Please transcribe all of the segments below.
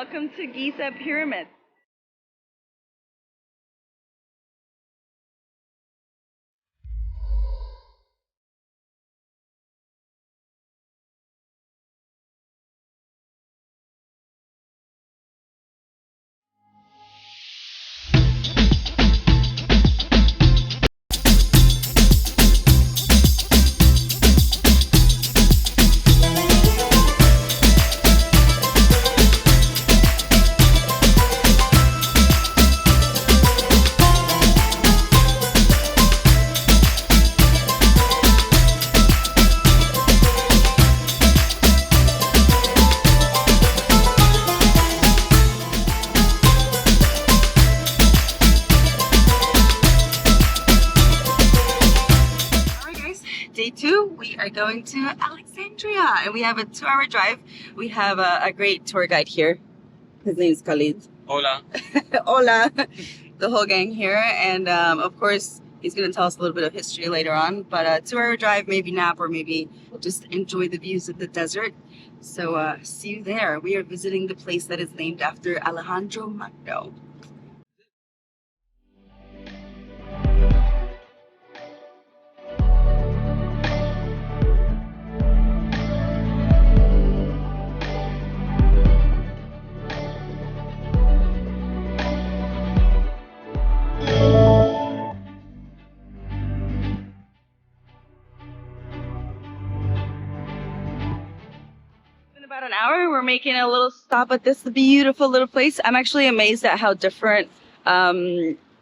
welcome to Giza Pyramid. Day 2, we are going to Alexandria and we have a 2-hour drive. We have a great tour guide here. His name is Khalid. Hola. Hola. The whole gang here, and of course he's going to tell us a little bit of history later on, but a 2-hour drive, maybe nap or maybe just enjoy the views of the desert. So see you there. We are visiting the place that is named after Alejandro Magno. About an hour, we're making a little stop at this beautiful little place. I'm actually amazed at how different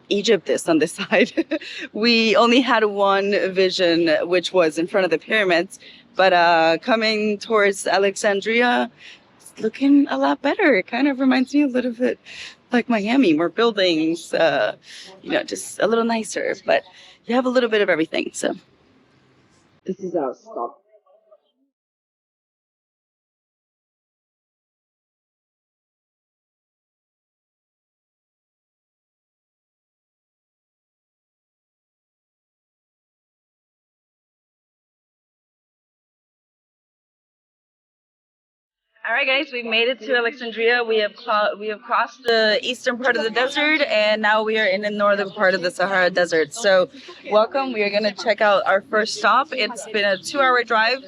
Egypt is on this side. We only had one vision, which was in front of the pyramids, but coming towards Alexandria, it's looking a lot better. It kind of reminds me a little bit like Miami, more buildings, just a little nicer, but you have a little bit of everything. So this is our stop. All right, guys, we've made it to Alexandria. We have crossed the eastern part of the desert, and now we are in the northern part of the Sahara Desert. So, welcome. We are going to check out our first stop. It's been a 2-hour drive.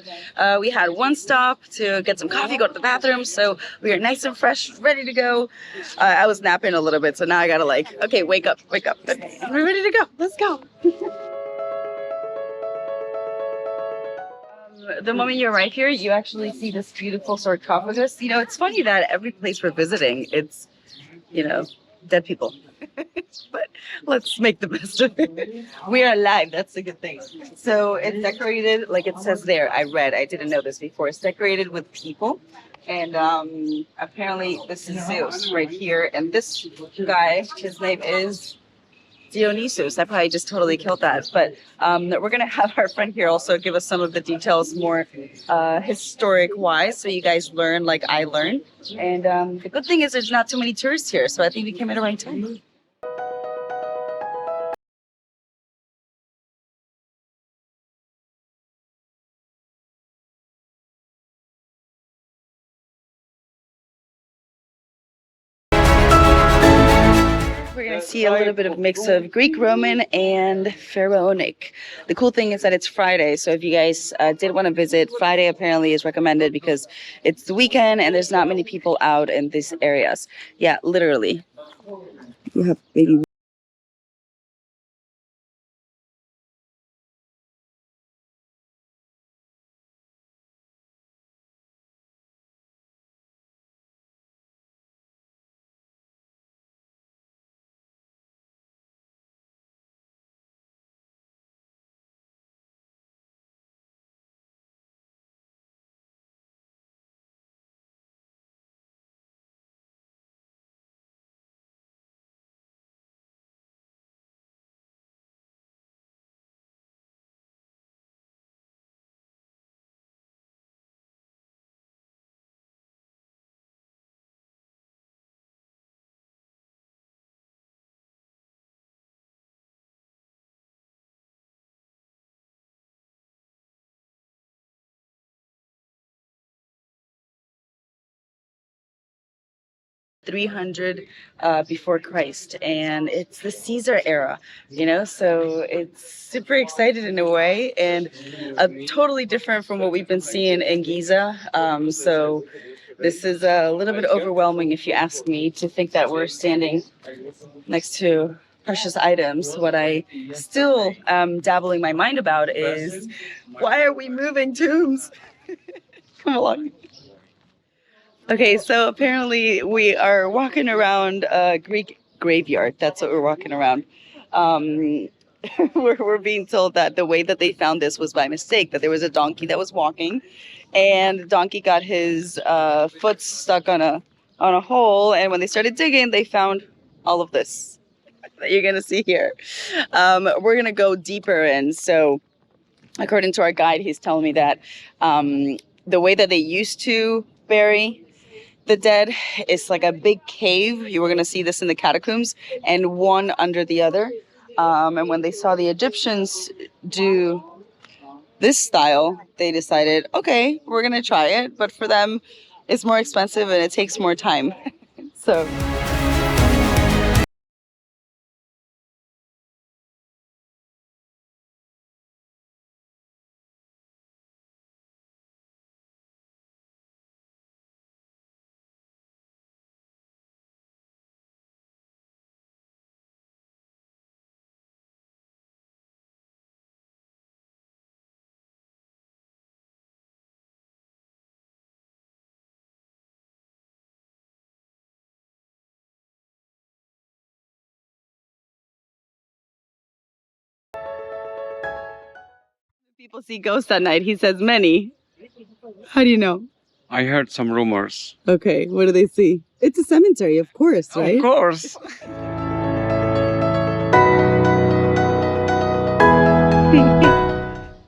We had one stop to get some coffee, go to the bathroom. So we are nice and fresh, ready to go. I was napping a little bit, so now I gotta okay, wake up. Okay, we're ready to go. Let's go. The moment you arrive here, you actually see this beautiful sarcophagus. It's funny that every place we're visiting, it's, dead people. But let's make the best of it. We are alive. That's a good thing. So it's decorated, like it says there. I didn't know this before. It's decorated with people. And apparently this is Zeus right here. And this guy, his name is Dionysus. I probably just totally killed that. But we're going to have our friend here also give us some of the details more historic wise, so you guys learn like I learned. And the good thing is there's not too many tourists here, so I think we came at the right time. We're going to see a little bit of mix of Greek, Roman, and Pharaonic. The cool thing is that it's Friday, so if you guys did want to visit, Friday apparently is recommended because it's the weekend and there's not many people out in these areas. Yeah, literally. You have baby 300 before Christ, and it's the Caesar era, so it's super excited in a way, and totally different from what we've been seeing in Giza. So this is a little bit overwhelming, if you ask me, to think that we're standing next to precious items. What I still am dabbling my mind about is, why are we moving tombs? Come along. Okay, so apparently we are walking around a Greek graveyard. That's what we're walking around. We're being told that the way that they found this was by mistake, that there was a donkey that was walking, and the donkey got his foot stuck on a hole, and when they started digging, they found all of this that you're gonna see here. We're gonna go deeper in. So according to our guide, he's telling me that the way that they used to bury the dead is like a big cave. You were going to see this in the catacombs, and one under the other. And when they saw the Egyptians do this style, they decided, okay, we're going to try it. But for them, it's more expensive and it takes more time. So people see ghosts at night. He says many. How do you know? I heard some rumors. Okay, what do they see? It's a cemetery, of course, right? Of course.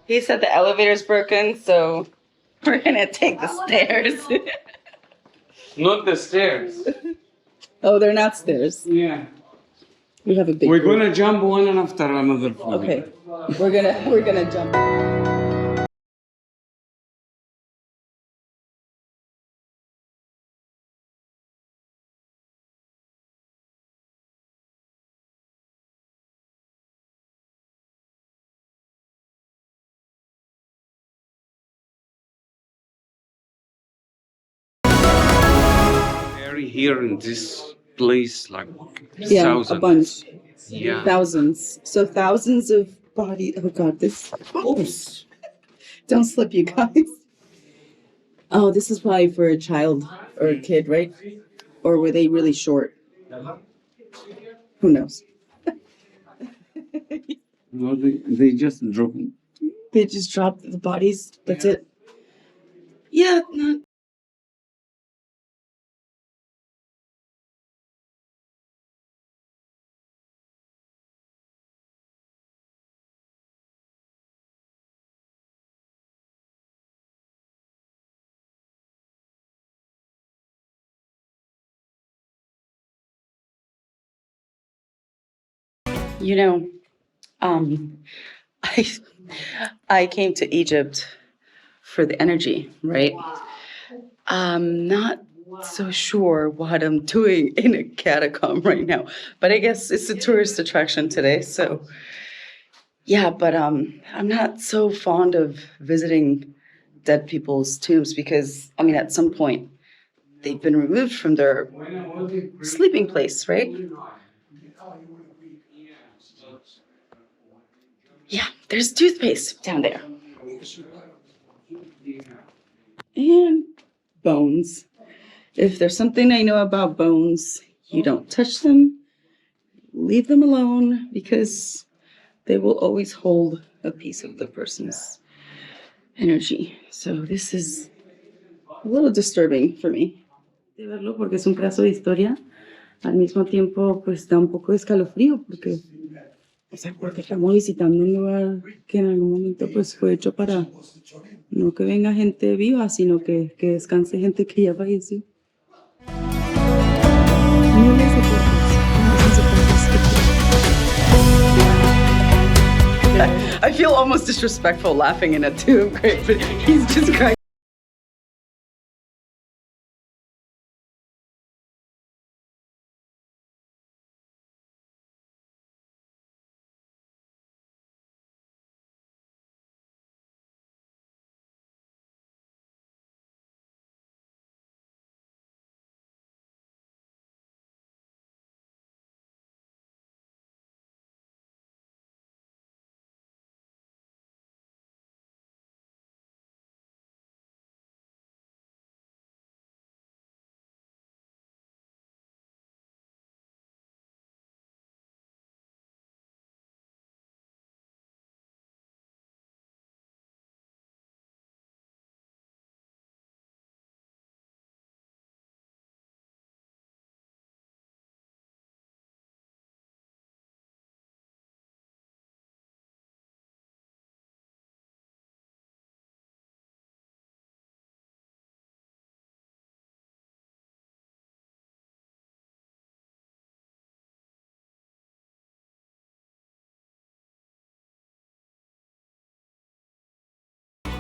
He said the elevator's broken, so we're gonna take the stairs. Not the stairs. Oh, they're not stairs. Yeah. We have a big We're group. gonna jump one after another. Okay. We're gonna jump. Very here in this place, like Yeah, thousands. a bunch. Yeah. Thousands. So thousands of bodies. Oh God, this. Oops. Don't slip, you guys. Oh, this is probably for a child or a kid, right? Or were they really short? Who knows? No, they just drop. They just dropped the bodies. That's it. Yeah, not. You know, I I came to Egypt for the energy, right? I'm not so sure what I'm doing in a catacomb right now, but I guess it's a tourist attraction today, so yeah. But I'm not so fond of visiting dead people's tombs because I mean, at some point, they've been removed from their sleeping place, right? Yeah, there's toothpaste down there. And bones. If there's something I know about bones, you don't touch them, leave them alone, because they will always hold a piece of the person's energy. So this is a little disturbing for me. De verlo porque es un pedazo de historia, al mismo tiempo pues da un poco de escalofrío porque o sea, porque estamos visitando un lugar que en algún momento pues fue hecho para no que venga gente viva, sino que descanse gente que ya falleció. Miles de cuerpos. I feel almost disrespectful laughing in a tomb, great, but he's just crying.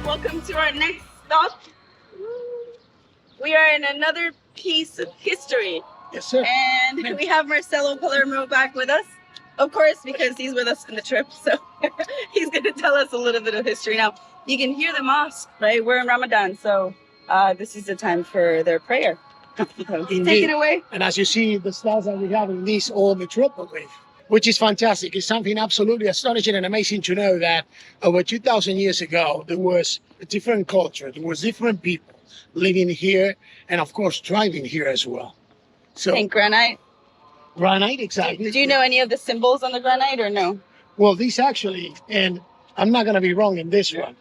welcome to our next stop. We are in another piece of history. Yes, sir. And we have Marcelo Palermo back with us. Of course, because he's with us in the trip. So he's going to tell us a little bit of history. Now, you can hear the mosque, right? We're in Ramadan. So this is the time for their prayer. So, take it away. And as you see, the stars that we have in this old metropolis, which is fantastic. It's something absolutely astonishing and amazing to know that over 2,000 years ago, there was a different culture. There was different people living here and, of course, thriving here as well. So, And granite. Granite, exactly. Did you know any of the symbols on the granite or no? Well, this actually, and I'm not going to be wrong in this one,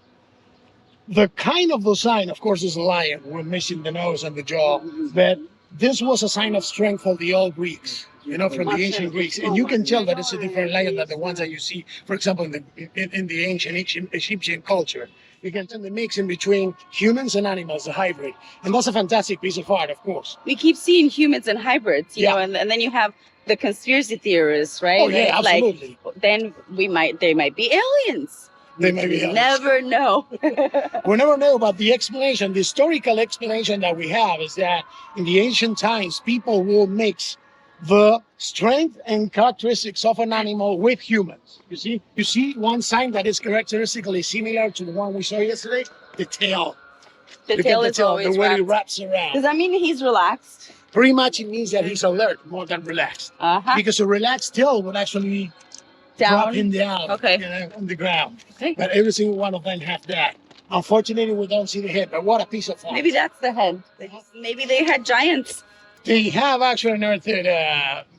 the kind of the sign, of course, is a lion. We're missing the nose and the jaw, but this was a sign of strength for the old Greeks, you know, from the ancient Greeks. And you can tell that it's a different lion than the ones that you see, for example, in the ancient Egyptian culture. You can tell the mix in between humans and animals, the hybrid. And that's a fantastic piece of art, of course. We keep seeing humans and hybrids, you know, and then you have the conspiracy theorists, right? Oh, yeah, absolutely. Like, then they might be aliens. They may be aliens. Never know. We never know, but the explanation, the historical explanation that we have is that in the ancient times, people will mix the strength and characteristics of an animal with humans. You see one sign that is characteristically similar to the one we saw yesterday, the tail. The tail is always the way wrapped. it wraps around. Does that mean he's relaxed? Pretty much it means that he's alert more than relaxed. Because a relaxed tail would actually drop him down, you know, on the ground. But every single one of them have that. Unfortunately, we don't see the head, but what a piece of art. Maybe that's the head. Maybe they had giants. They have actually unearthed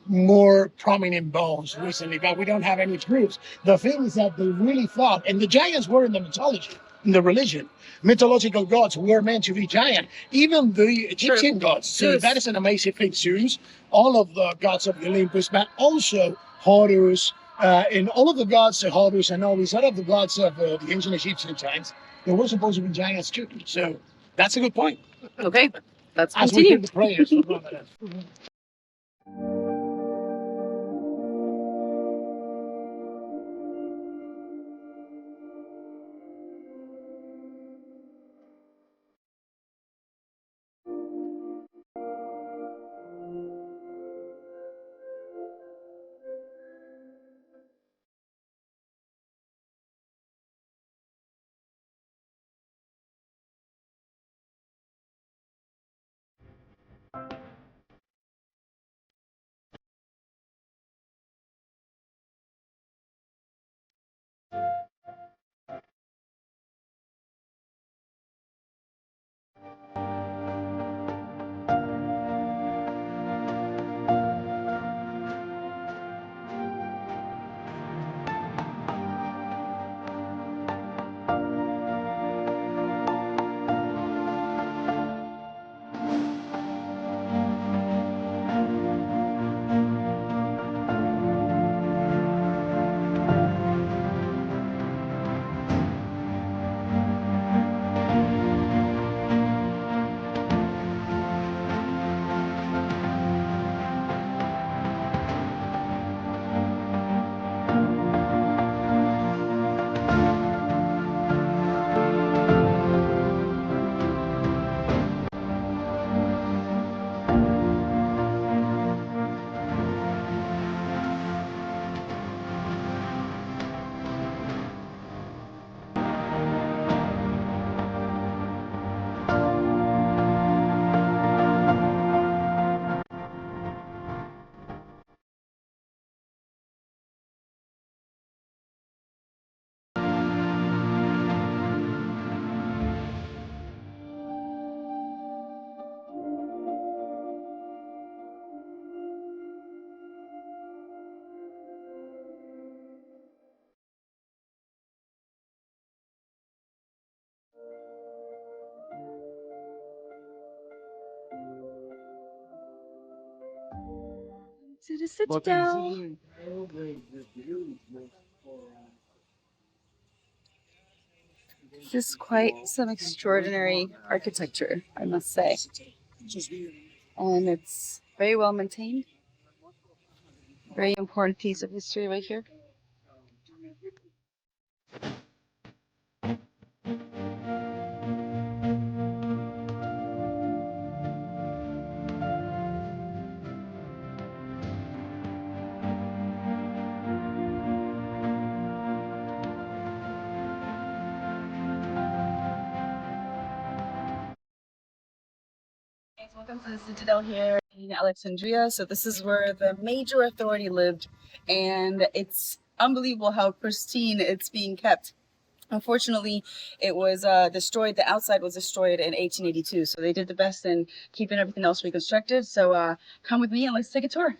more prominent bones recently, but we don't have any proofs. The thing is that they really thought, and the giants were in the mythology, in the religion. Mythological gods were meant to be giant, even the Egyptian gods. So Zeus. that is an amazing thing. Zeus, all of the gods of the Olympus, but also Horus, and all of the gods of Horus and all these other the gods of the ancient Egyptian times, they were supposed to be giants too. So that's a good point. Okay, let's As we continue. do the prayers for Ramadan. To the Citadel. This is quite some extraordinary architecture, I must say. And it's very well maintained. Very important piece of history right here. Welcome to the Citadel here in Alexandria. So this is where the major authority lived, and it's unbelievable how pristine it's being kept. Unfortunately, it was destroyed. The outside was destroyed in 1882. So they did the best in keeping everything else reconstructed. So come with me and let's take a tour.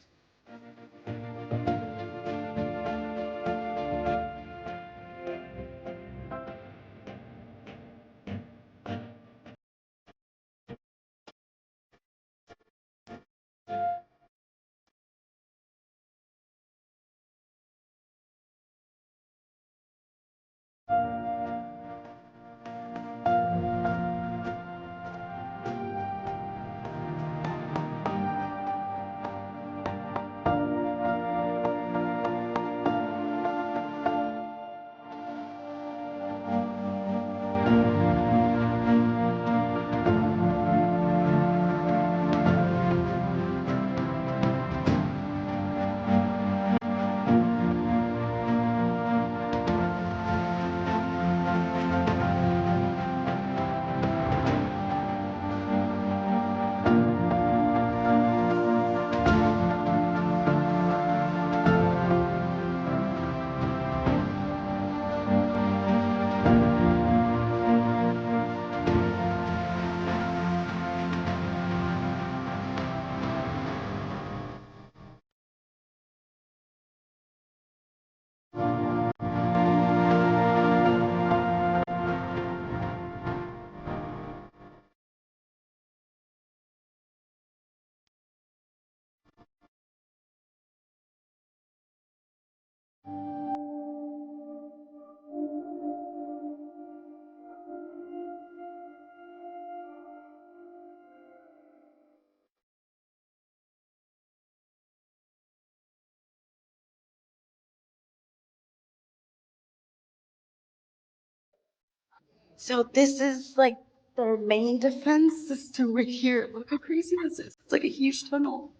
So this is like their main defense system right here. Look how crazy this is. It's like a huge tunnel.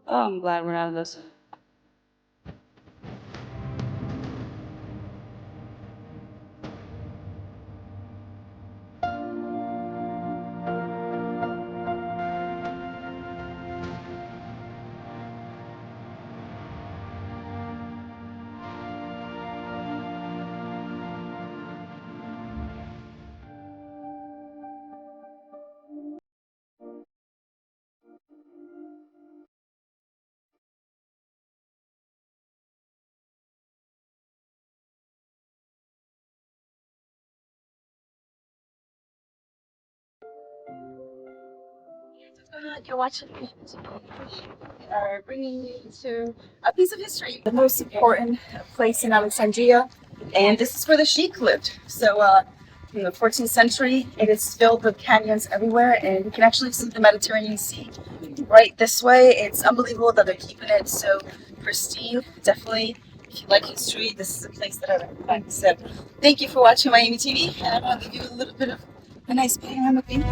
Oh, I'm glad we're out of this. You're watching me. Are bringing you to a piece of history, the most important place in Alexandria, and this is where the sheik lived. So, in the 14th century, it is filled with canyons everywhere, and you can actually see the Mediterranean Sea right this way. It's unbelievable that they're keeping it so pristine. Definitely, if you like history, this is a place that I recommend. So, thank you for watching Miami TV, and I'm going to give you a little bit of a nice panoramic view.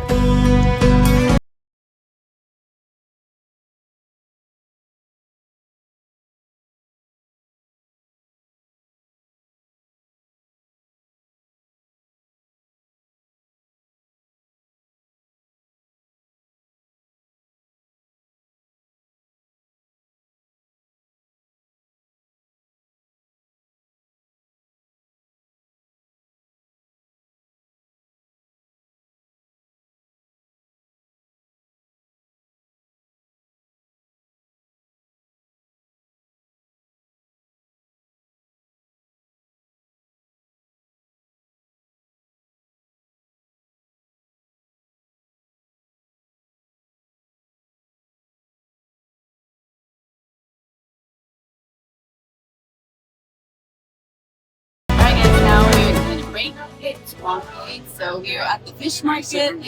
Alright guys, now we're going to break it to walk away. So we're at the fish market, and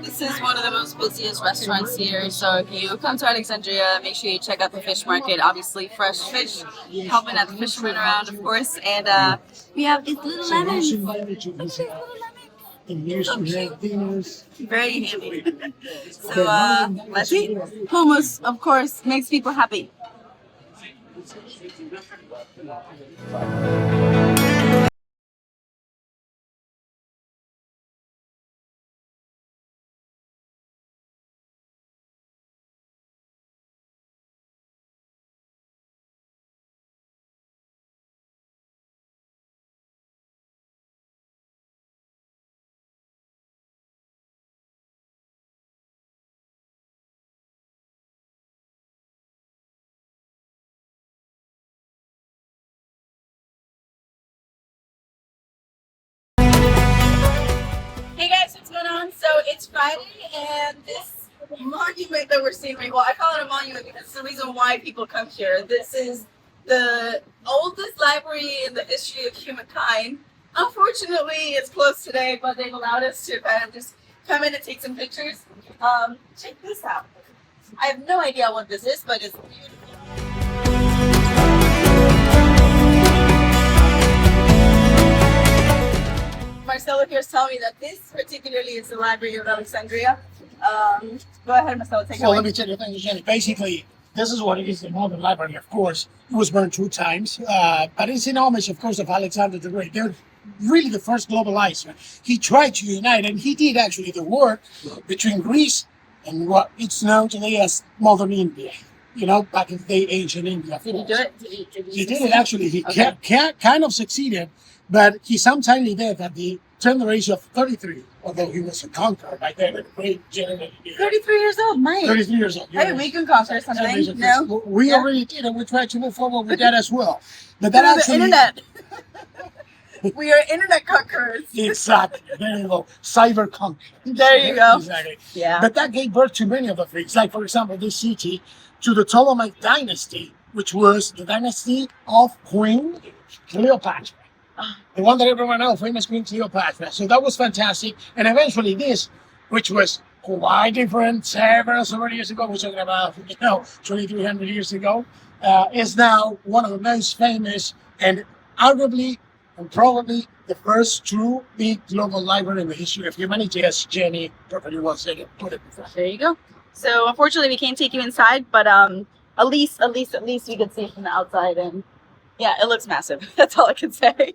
this is one of the most busiest restaurants here. So if you come to Alexandria, make sure you check out the fish market. Obviously fresh fish, helping at the fishermen around, of course. And we have these little lemons. Look at these little lemons. Very handy. So let's eat. Hummus, of course, makes people happy. everyone. So it's Friday, and this monument that we're seeing right, well, I call it a monument because it's the reason why people come here. This is the oldest library in the history of humankind. Unfortunately, it's closed today, but they've allowed us to kind of just come in and take some pictures. Check this out. I have no idea what this is, but it's beautiful. Marcelo here is telling me that this particularly is the Library of Alexandria. Go ahead, Marcelo, take it So away. let me tell you things, Jenny. Basically, this is what it is, the modern library, of course. It was burned 2 times, but it's in homage, of course, of Alexander the Great. They're really the first globalizer. He tried to unite, and he did actually the work between Greece and what it's known today as modern India. You know, back in the day, ancient India. Did he do it? He did it actually. He Okay. kind of succeeded, but he's untimely death at the tender age of 33, although he was a conqueror by then, a great general. 33 years old, Mike. 33 years old. Hey, we can conquer something. No? We Yeah. already did, and we tried to move forward with that as well. But that Through the actually, internet. We are internet conquerors. exactly. There you go. Cyber conquer. There you go. Exactly. Yeah. But that gave birth to many of the things. Like, for example, this city to the Ptolemaic dynasty, which was the dynasty of Queen Cleopatra. The one that everyone knows, famous Queen Cleopatra. So that was fantastic. And eventually this, which was quite different several years ago, we're talking about, 2,300 years ago, is now one of the most famous and arguably and probably the first true big global library in the history of humanity, as Jenny perfectly well said it, put it before. There you go. So unfortunately we can't take you inside, but at least we could see it from the outside, and yeah, it looks massive. That's all I can say.